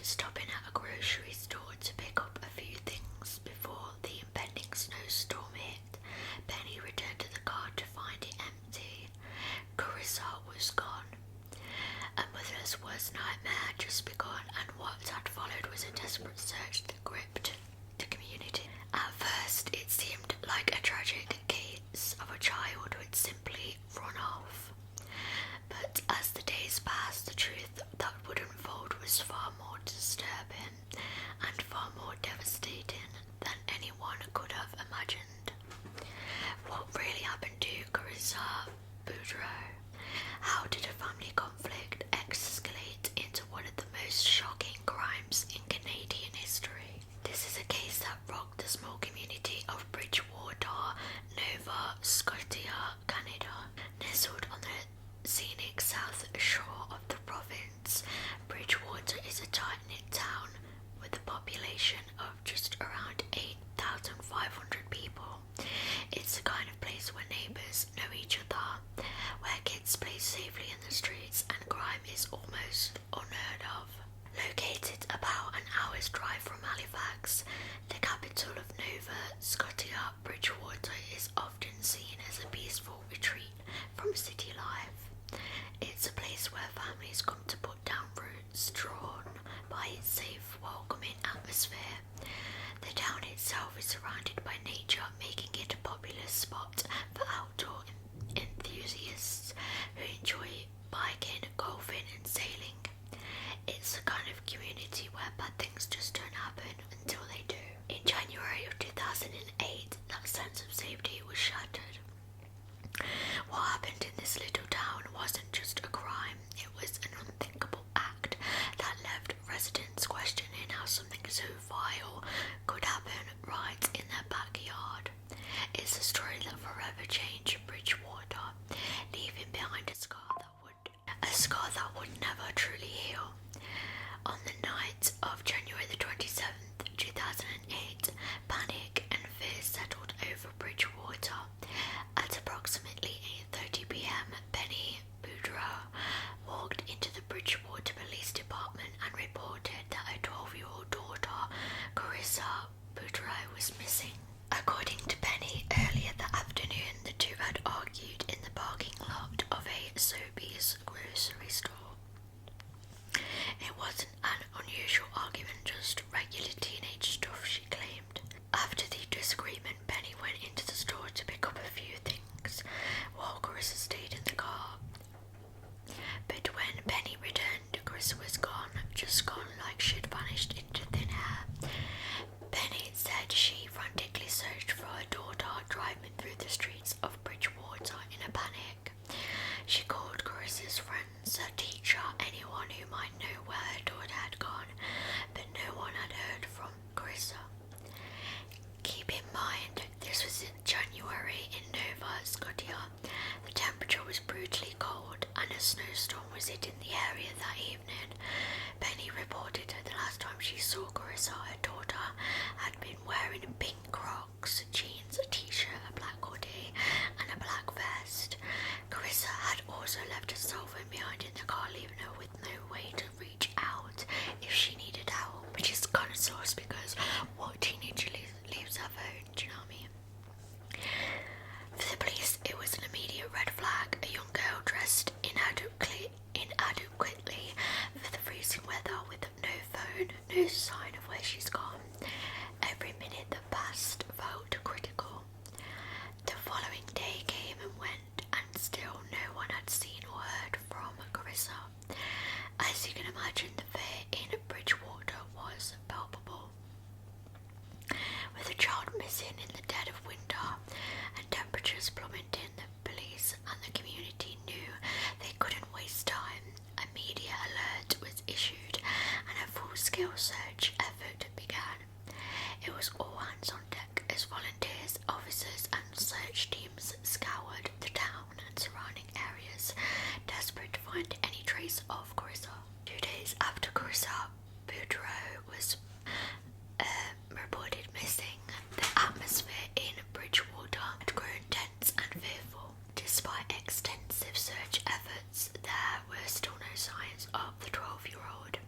stopping at a grocery store to pick up a few things before the impending snowstorm hit, Penny returned to the car to find it empty. Karissa was gone. A mother's worst nightmare had just begun, and what had followed was a desperate search that gripped the community. At first, it seemed like a tragic case of a child who had simply run off. But as the days passed, the truth that would unfold was far more disturbing and far more devastating than anyone could have imagined. What really happened to Karissa Boudreau? How did a family conflict escalate into one of the most shocking crimes in Canadian history? This is a case that rocked the small community of Bridgewater, Nova Scotia, Canada. Nestled on the scenic south shore of the province, Bridgewater is a tight-knit town with a population of just around 8,500 people. It's the kind of place where neighbours know each other, where kids play safely in the streets and crime is almost unheard of. Located about an hour's drive from Halifax, the capital of Nova Scotia, Bridgewater is often seen as a peaceful retreat from city life. It's a place where families come to put down roots, drawn by its safe, welcoming atmosphere. The town itself is surrounded by nature, making it a popular spot for outdoor enthusiasts who enjoy biking, golfing and sailing. It's the kind of community where bad things just don't happen until they do. In January of 2008, that sense of safety was shattered. What happened in this little town wasn't just a crime, it was an unthinkable act that left residents questioning how something so vile could happen right in their backyard. It's a story that forever changed Bridgewater, leaving behind a scar that would never truly heal. On the night of January the 27th, 2008, panic and fear settled over Bridgewater. At approximately 8:30 p.m, Penny Budro walked into the Bridgewater Police Department and reported that her 12-year-old daughter, Karissa Boudreau, was missing. According to Penny, earlier that afternoon, the two had argued in the parking lot of a Sobeys grocery store. It wasn't an unusual argument, just regular teenage stuff, she claimed. After the disagreement, Penny went into the store to pick up a few things, while Karissa stayed in the car. But when Penny returned, Karissa was gone, just gone like she'd vanished into thin air. Penny said she frantically searched for her daughter, driving through the streets of Bridgewater in a panic. She called Karissa's friends, her teacher, anyone who might know where her daughter had gone, but no one had heard from Karissa. Keep in mind, this was in January in Nova Scotia. The temperature was brutally cold and a snowstorm was hitting the area that evening. Penny reported that the last time she saw Karissa, her daughter had been wearing pink Crocs, jeans, a t-shirt, a black hoodie and a black vest. Karissa had also left her cell phone behind in the car, leaving her with no way to reach out if she needed help, which is kind of sus because what teenager leaves her phone, do you know what I mean? For the police, it was an immediate red flag. A young girl dressed inadequately for the freezing weather with no phone, no sign of where she's gone. Every minute that passed felt critical. The following day came and went, and still no one had seen or heard from Karissa. As you can imagine, the fear in Bridgewater was palpable. With a child missing in the dead of winter and temperatures plummeting, the police and the community knew they couldn't waste time. A media alert was issued and a full-scale search effort began. It was all hands on deck as volunteers, officers and search teams scoured the town and surrounding areas, desperate to find any trace of Karissa. 2 days after Karissa Budro was reported missing, the atmosphere in Bridgewater had grown tense and fearful. Despite extensive search efforts, there were still no signs of the 12-year-old.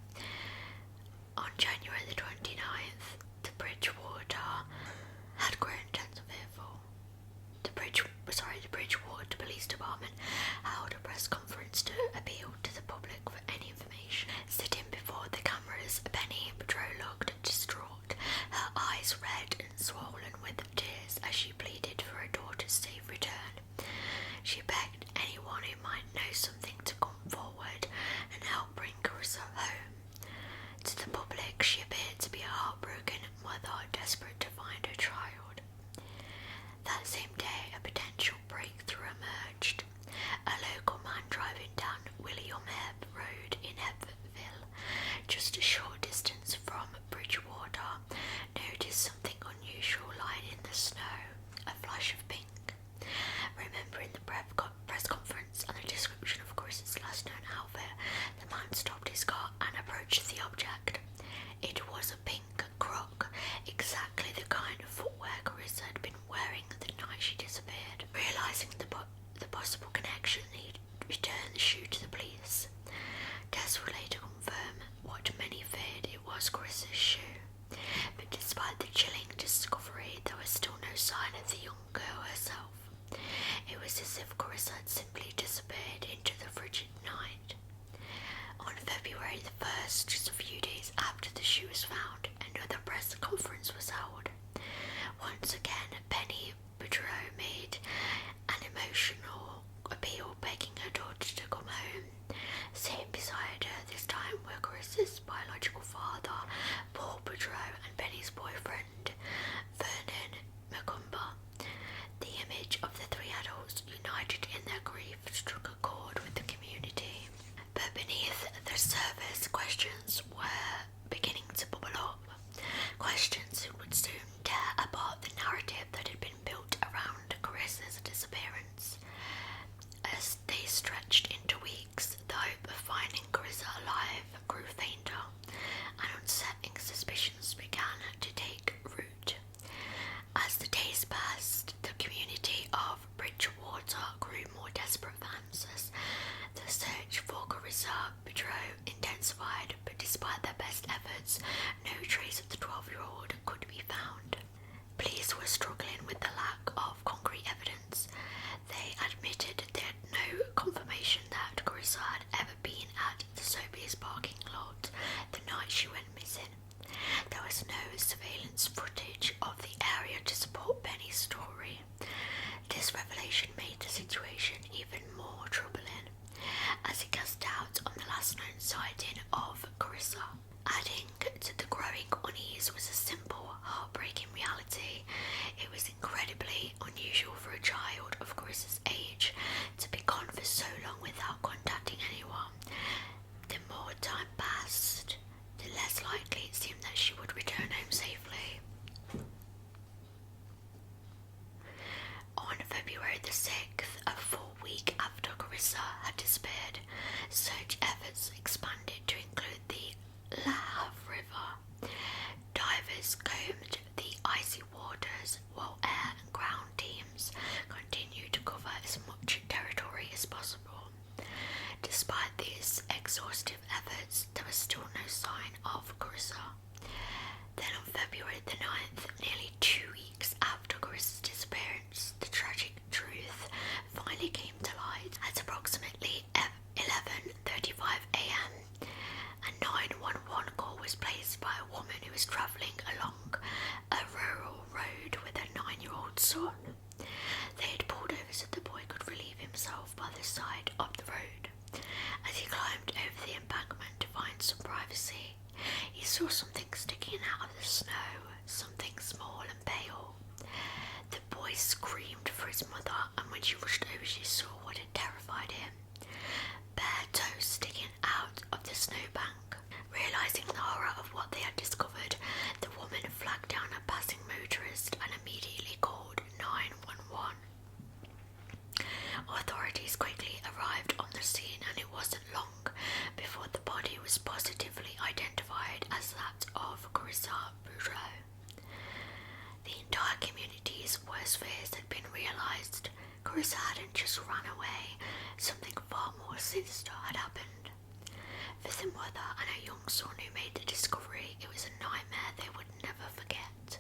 questions were beginning to bubble up. Questions that would soon tear apart the narrative that had been built around Karissa's disappearance. As they stretched into weeks, the hope of finding Karissa alive grew fainter, and unsettling suspicions began to take root. As the days passed, the community of Bridgewater grew more desperate for answers. The search for Karissa Boudreau intensified, but despite their best efforts, no trace of the 12-year-old could be found. Police were struggling with the lack of concrete evidence. They admitted they had no confirmation that Karissa had ever been at the Sobeys parking lot the night she went missing. There was no surveillance footage of the area to support Benny's story. This revelation made the situation even more troubling, as it cast doubt on the last known sighting of Karissa. Adding to the growing unease was a simple, heartbreaking reality. It was incredibly unusual for a child of Karissa's age to be gone for so long without contacting anyone. The more time passed, the less likely it seemed that she would return home safely. On February the 6th, a full week after Karissa had disappeared, search efforts expanded to include the La Havre River. Divers combed the icy waters while air and ground teams continued to cover as much territory as possible. Despite these exhaustive efforts, there was still no sign of Karissa. Then on February the 9th, nearly 2 weeks after Karissa's disappearance, the tragic truth finally came to light. At approximately 11:35 a.m, a 911 call was placed by a woman who was travelling along a rural road with her 9-year-old son. They had pulled over so the boy could relieve himself by the side of the road. As he climbed over the embankment to find some privacy, he saw something sticking out of the snow, something small and pale. The boy screamed for his mother, and when she rushed over she saw what had terrified him. Bare toes sticking out of the snowbank. Realising the horror of what they had discovered, the woman flagged down a passing motorist and immediately called 911. Authorities quickly arrived on the scene, and it wasn't long before the body was positively identified as that of Karissa Boudreau. The entire community's worst fears had been realised. Karissa hadn't just run away, something far more sinister had happened. For the mother and her young son who made the discovery, it was a nightmare they would never forget.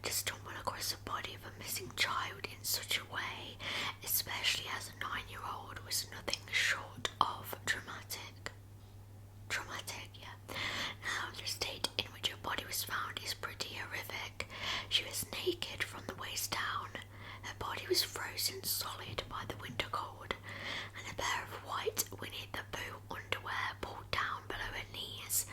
To stumble across the body of a missing child in such a way, especially as a 9-year-old, was nothing short of traumatic. Now, the state in which her body was found is pretty horrific. She was naked from the waist down. Her body was frozen solid by the winter cold, and a pair of white Winnie the Pooh underwear pulled down below her knees.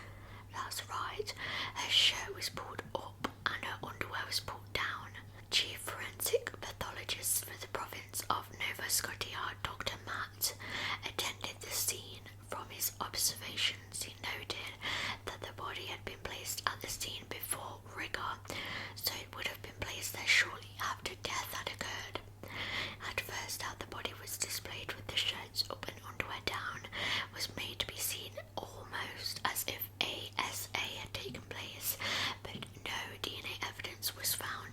That's right, her shirt was pulled up and her underwear was pulled down. Chief forensic pathologist for the province of Nova Scotia, Dr. Matt, attended the scene. From his observations, he noted that the body had been placed at the scene before rigor, so it would have been placed there shortly after death had occurred. At first, how the body was displayed with the shirts up and underwear down was made to be seen almost as if ASA had taken place, but no DNA evidence was found.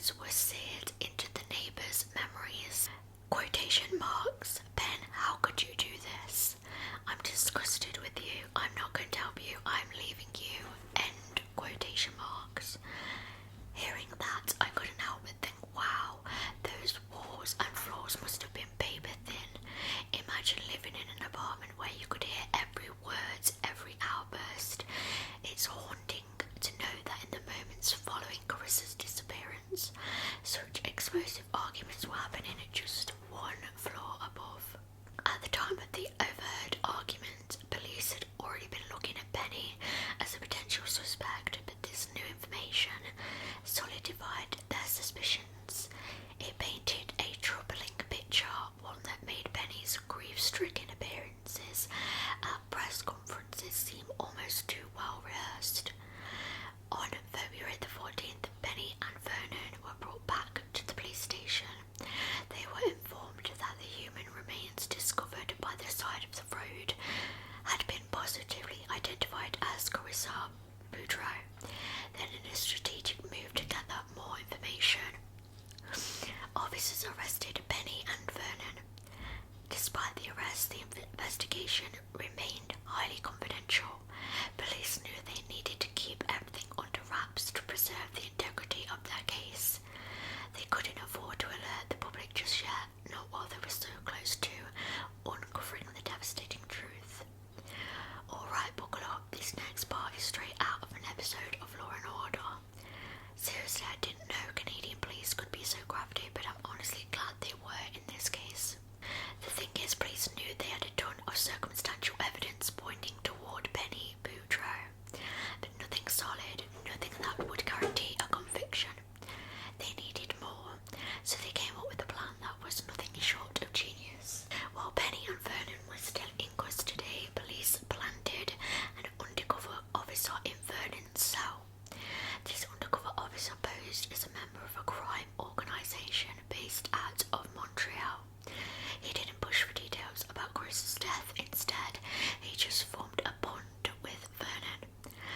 words were seared into the neighbours' memories. Quotation marks. Ben, how could you do this? I'm disgusted with you. I'm not going to help you. I'm leaving you. End quotation marks. Hearing that, I couldn't help but think, wow, those walls and floors must have been paper thin. Imagine living in an apartment where you could hear every word, every outburst. It's haunting to know that in the moments following Karissa's disappearance, such explosive arguments were happening just one floor above. At the time of the overheard argument, police had already been looking at Penny as a potential suspect, but this new information solidified their suspicions. It painted a troubling picture, one that made Penny's grief-stricken appearances at press conferences seem almost too well rehearsed. On February the 14th, Penny and Vernon were brought back to the police station. They were informed that the human remains discovered by the side of the road had been positively identified as Karissa Boudreau. Then, in a strategic move to gather more information, officers arrested Penny and Vernon. Despite the arrest, the investigation remained highly confidential. Police knew they needed to keep everything under wraps to preserve the integrity of their case. They couldn't afford to alert the public just yet, not while they were so close to uncovering the devastating truth. Alright, buckle up, this next part is straight out of an episode of Law & Order. Seriously, I didn't know Canadian police could be so crafty, but I'm honestly glad they were in this case. The thing is, police knew they had a ton of circumstantial evidence pointing toward Penny Budro, but nothing solid, nothing that would guarantee a conviction. They needed more, so they came up with a plan that was nothing short of genius. While Penny and Vernon were still in custody, police planted an undercover officer in Vernon's cell. This undercover officer posed as a member of a crime organisation based out of Montreal. He didn't push for details about Karissa's death. Instead, he just formed a bond with Vernon.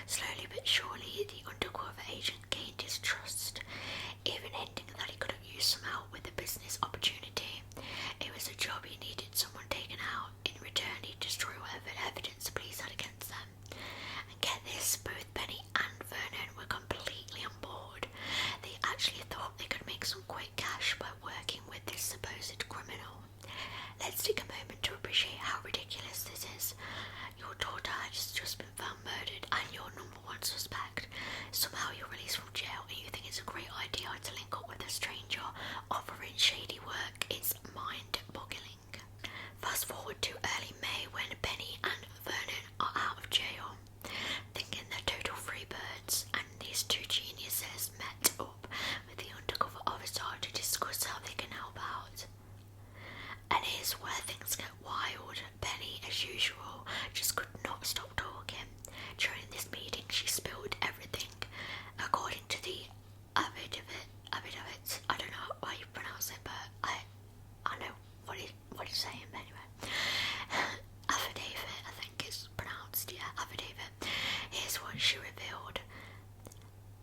Slowly but surely, the undercover agent gained his trust, even hinting that he could have used some help with the business opportunity. It was a job he needed someone taken out. In return, he'd destroy whatever evidence the police had against them. And get this, both Penny and Vernon were completely on board. They actually thought they could make some quick cash by working with this supposed criminal. Let's take a moment to appreciate how ridiculous this is. Your daughter has just been found murdered and you're number one suspect. Somehow you're released from jail and you think it's a great idea to link up with a stranger offering shady work. It's mind-boggling. Fast forward to early May when Penny and Vernon are out of jail. Thinking they're total free birds, and these two geniuses met up with the undercover officer to discuss how they can help out. And here's where things get wild. Penny, as usual, just could not stop talking. During this meeting, she spilled everything. According to the affidavit, I don't know how you pronounce it, but I know what it's saying, but anyway. Affidavit, I think it's pronounced, yeah, affidavit. Here's what she revealed.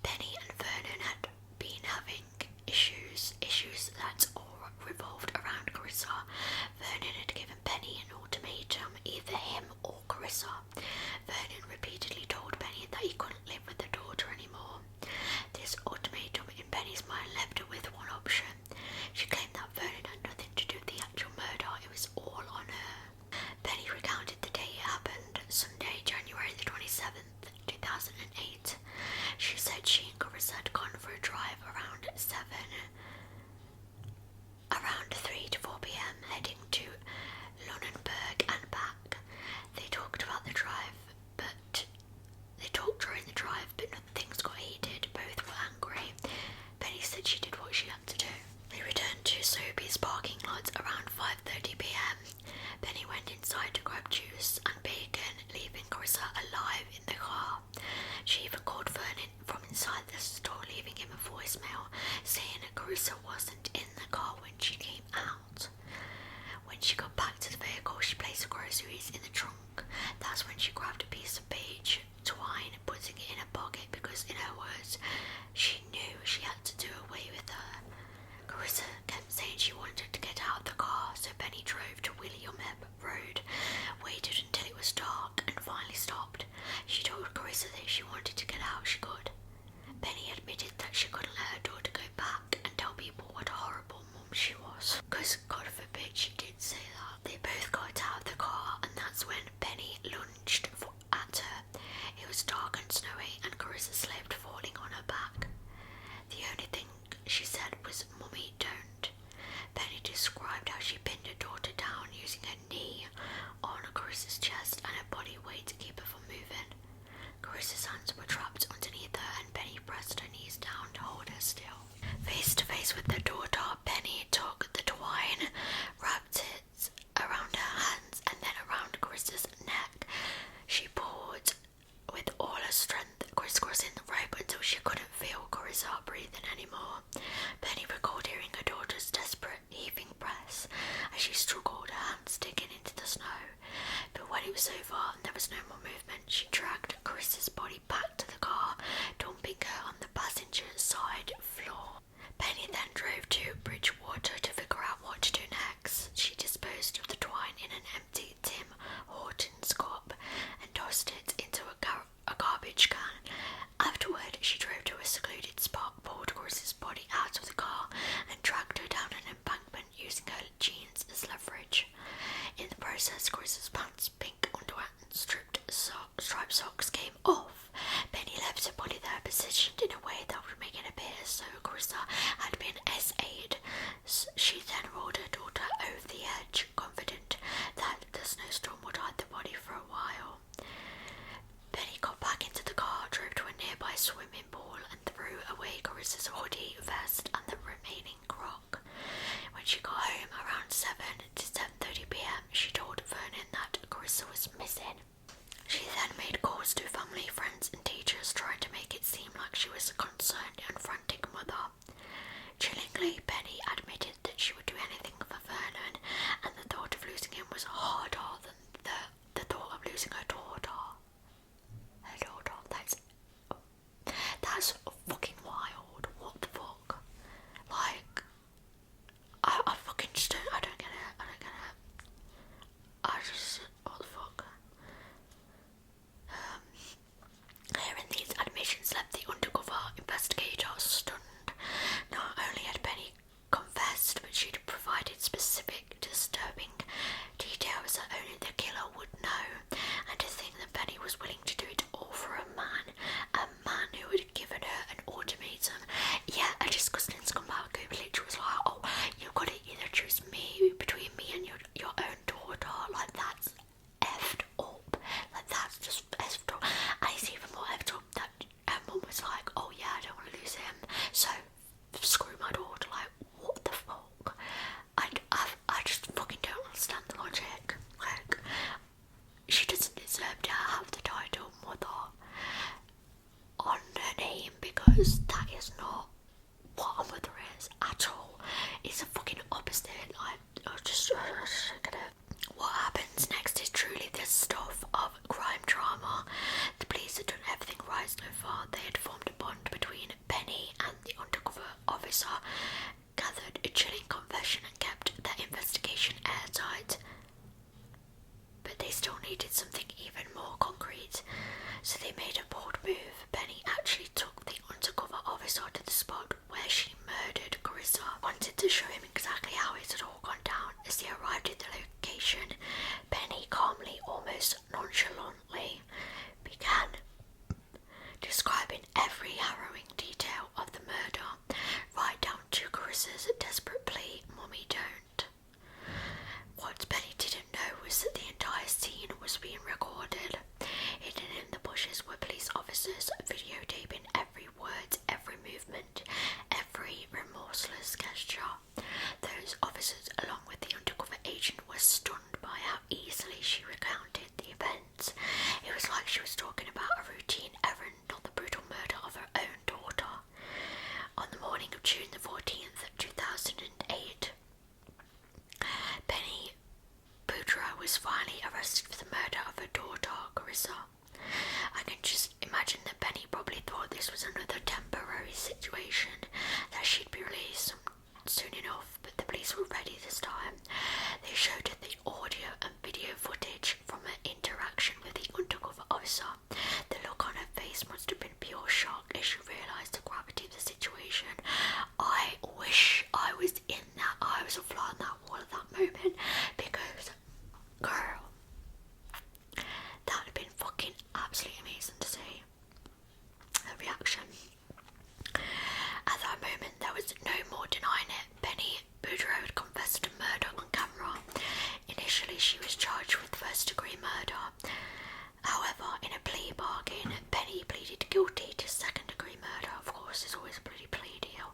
Penny and Vernon had been having issues that all revolved around Karissa. Vernon had given Penny an ultimatum, either him or Karissa. Vernon repeatedly told Penny that he couldn't live with the daughter anymore. This ultimatum in Penny's mind left her with one option. She claimed that Vernon had nothing to do with the actual murder, it was all on her. Penny recounted the day it happened, Sunday, January the 27th, 2008. She said she and Karissa had gone for a drive around 3 to 4 p.m, heading to Lunenburg and back. They talked about the drive, but during the drive, but things got heated. Both were angry. Penny said she did what she had to do. They returned to Sobeys parking lot around 5:30 p.m. Penny went inside to grab juice and bacon, leaving Karissa alive in the car. She even called Vernon from inside the store, leaving him a voicemail saying that Karissa wasn't in the car when she came out. When she got back to the vehicle, she placed the groceries in the trunk. That's when she grabbed a piece of beige twine, putting it in her pocket because, in her words, she knew she had to do away with her. snowy and Karissa slipped, falling on her back. The only thing she said was, "Mummy, don't." Penny described how she pinned her daughter down using her knee on Carissa's chest and her body weight to keep her from moving. Carissa's hands were trapped underneath her and Penny pressed her knees down to hold her still. Face to face with her daughter, Penny took the twine, wrapped it around her hands and then around Carissa's neck. She pulled with all her strength, crisscrossing the rope until she couldn't feel Karissa breathing anymore. Penny recalled hearing her daughter's desperate heaving breaths as she struggled, her hands digging into the snow. But when it was over and there was no more movement, she dragged Carissa's body back to the car, dumping her on the passenger side floor. Penny then drove to Bridgewater to figure out what to do next. She disposed of the twine in an empty Tim Hortons cup and tossed it into a garbage can. Afterward, she drove to a secluded spot, pulled Carissa's body out of the car and dragged her down an embankment using her jeans as leverage. In the process, Carissa's pants, pink underwear and striped socks came off. Penny left her body there, positioned in a way that would make it appear as though Karissa had been SA'd. She then rolled her daughter over the edge, confident that the snowstorm would hide the body for a while. Penny got back into the car, drove to a nearby swimming pool and threw away Carissa's hoodie, vest and the remaining crock. When she got home around 7 to 7:30 p.m, she told Vernon that Karissa was missing. She then made calls to family, friends and teachers, trying to make it seem like she was a concerned and frantic mother. Chillingly, Penny admitted that she would do anything for Vernon, and the thought of losing him was harder than the thought of losing her daughter. That's fucking wild. What the fuck? Like, I fucking just don't, I don't get it. What the fuck? Hearing these admissions left the undercover investigator stunned. Not only had Penny confessed, but she'd provided specific, disturbing details that only the killer would know. And to think that Penny was willing to do it all for a man who had given her an ultimatum. Yeah, a disgusting scumbag who literally was like, "Oh, you've got to either choose me between me and your own daughter." Like, that's effed up. Like, that's just effed up. And it's even more effed up that her mum was like, "Oh yeah, I don't want to lose him, so screw my daughter." Like, what the fuck? I just fucking don't understand the logic. Like, she doesn't deserve to have the title mother on her name, because that is not what a mother is at all. It's a fucking opposite. Like, what happens next is truly the stuff of crime drama. The police had done everything right so far. They had formed a bond between Penny and the undercover officer, gathered a chilling confession and kept their investigation airtight. But they still needed something even more concrete, so they made a bold move. Penny actually took the undercover officer to the spot where she murdered Karissa, wanted to show him exactly how it had all gone down. As they arrived at the location, Penny calmly, almost nonchalantly, began describing every harrowing detail of the murder, right down to Carissa's desperate plea, "Mummy, don't." What Penny didn't know was that the entire scene was being recorded. Hidden in the bushes were police officers videotaping every word, every movement, every remorseless gesture. Those officers, along with the undercover agent, were stunned by how easily she recounted the events. It was like she was talking about a routine errand, not the brutal murder of her own daughter. On the morning of June the 14th, 2008, Penny Budro was finally arrested for the murder of her daughter, Karissa. I can just imagine that Penny guilty to second-degree murder. Of course, is always a bloody plea deal,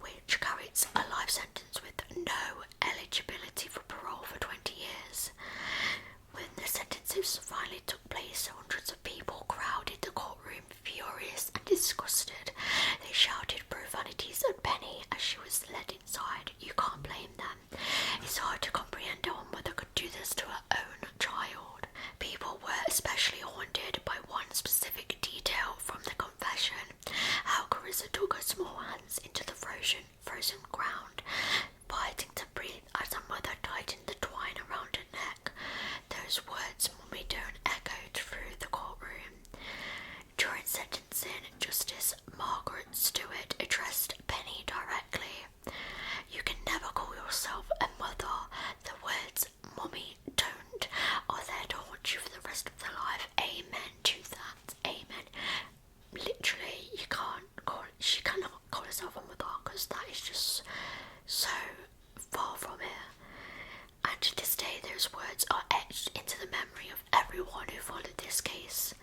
which carries a life sentence with no eligibility for parole for 20 years. When the sentences finally took place, hundreds of people crowded the courtroom, furious and disgusted. They shouted profanities at Penny as she was led inside. You can't blame them. It's hard to comprehend how a mother could do this to her own child. People were especially haunted by one specific detail from the confession: how Karissa took her small hands into the frozen ground, fighting to breathe as her mother tightened the twine around her neck. Those words, "Mummy, don't," echoed through the courtroom. During sentencing, Justice Margaret Stewart addressed Penny directly. "You can never call yourself a mother. The words, 'Mummy, don't,' are there to haunt you for the rest of their life. Amen to that. Amen." Literally, she cannot call herself a mother, because that is just so far from it. And to this day, those words are etched into the memory of everyone who followed this case.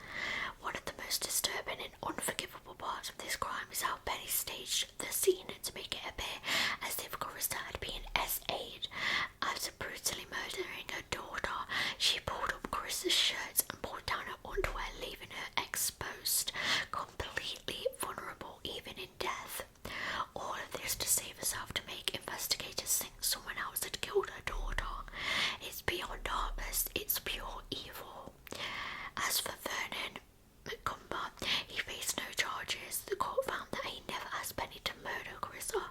One of the most disturbing and unforgivable parts of this crime is how Penny staged the scene to make it appear as if Karissa had been SA'd. After brutally murdering her daughter, she pulled up Karissa's shirts and pulled down her underwear, leaving her exposed, completely vulnerable even in death. All of this to save herself, to make investigators think someone else had killed her daughter. It's beyond heartless, it's pure evil. As for Vernon McCumber, he faced no charges. The court found that he never asked Penny to murder Karissa.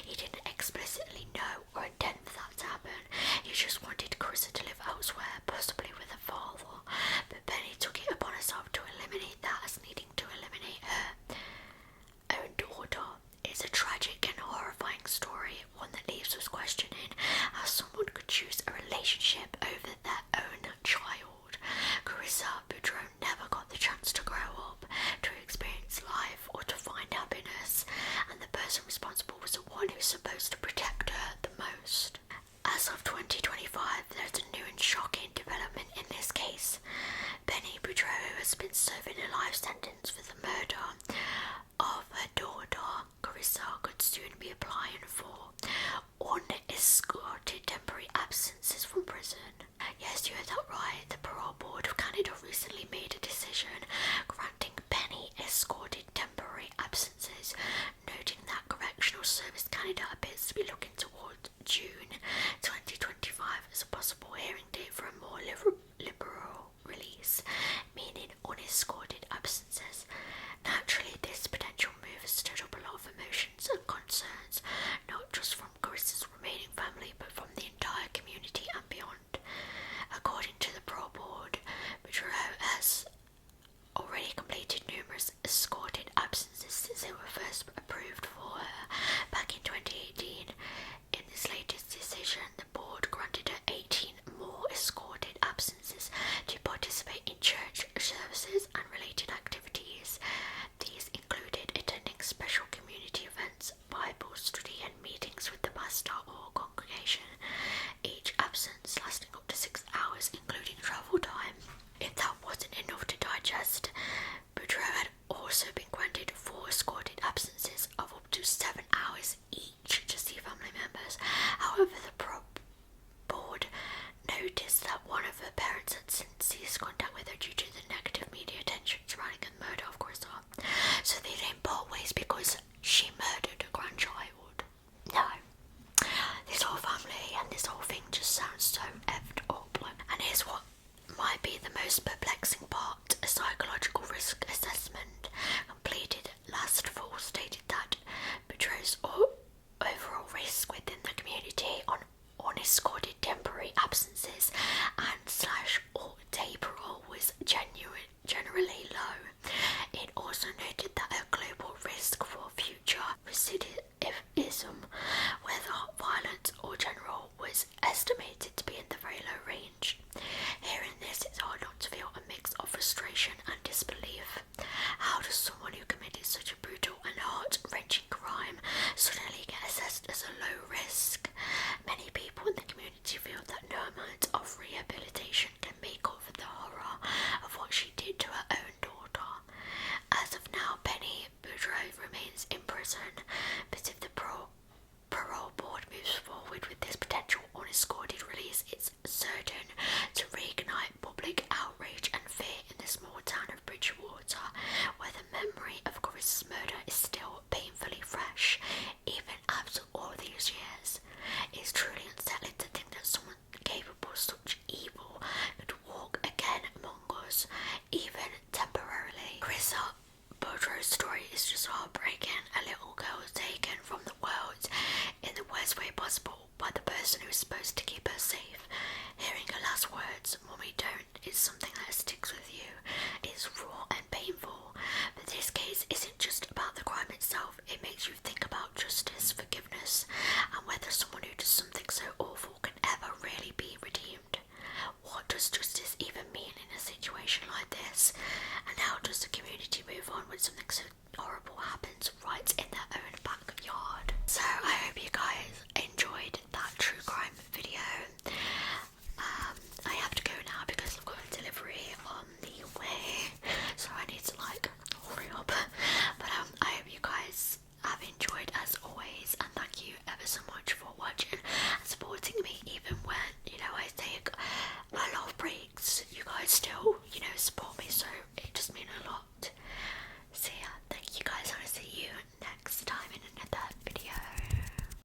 He didn't explicitly know or intend for that to happen. He just wanted Karissa to live elsewhere, possibly with her father. But Penny took it upon herself to eliminate that as needing to eliminate her own daughter. It's a tragic and horrifying story, one that leaves us questioning how someone could choose a relationship over their own child. Karissa Boudreau never got the chance to grow up, to experience life, or to find happiness, and the person responsible was the one who's supposed to protect her the most. As of 2025, there's a new and shocking development in this case. Penny Budro has been serving a life sentence for the murder of her daughter. Karissa could soon be applying for unescorted temporary absences from prison. Yes, you heard that right. The Parole Board of Canada recently made a decision granting Penny escorted temporary absences, noting that Correctional Service Canada appears to be looking towards June 2025 as a possible hearing date for a more liberal release, meaning unescorted absences. Naturally, this potential move has stirred up a lot of emotions and concerns, not just from Karissa's remaining family, but from the entire community and beyond. According to the Parole Board, Budro has already completed numerous escorted absences since they were first approved for her back in 2018. In this latest decision, the board granted her 18 more escorted absences to participate in church services and related activities. These included attending special community events, Bible study and meetings with the pastor or congregation, each absence lasting up to 6 hours including travel time. If that wasn't enough to digest, Budro had also been granted 4 escorted absences of up to 7 hours each to see family members. However, the board noticed that one of her parents had since ceased contact with her due to the negative media attention surrounding the murder of Karissa. So they didn't part ways because she murdered a grandchild. No. This whole family and this whole thing just sounds so effed up. And here's what might be the most perplexing part. A psychological risk assessment completed last fall stated that Budro's overall risk within the community on unescorted temporary absences and or day parole was generally low. It also noted that her global risk for future recidivism, whether violent or general, was estimated to be in the very low range. Hearing this, it's hard not to feel a mix of frustration and disbelief. How does someone who committed such a brutal and heart-wrenching crime suddenly get assessed as a low risk? Many people in the community feel that no amount of rehabilitation can make up for the horror of what she did to her own daughter. As of remains in prison, but if the parole board moves forward with this potential unescorted release, it's certain to reignite public outrage and fear in the small town of Bridgewater, where the memory of Karissa's murder is still painfully fresh, even after all these years. It's truly unsettling to think that someone capable of such evil could walk again among us, even temporarily. Karissa Boudreau's story is just heartbreaking. A little girl taken from the world in the worst way possible by the person who is supposed to keep her safe. Hearing her last words, "Mommy, don't," is something that sticks with you. It's raw and painful,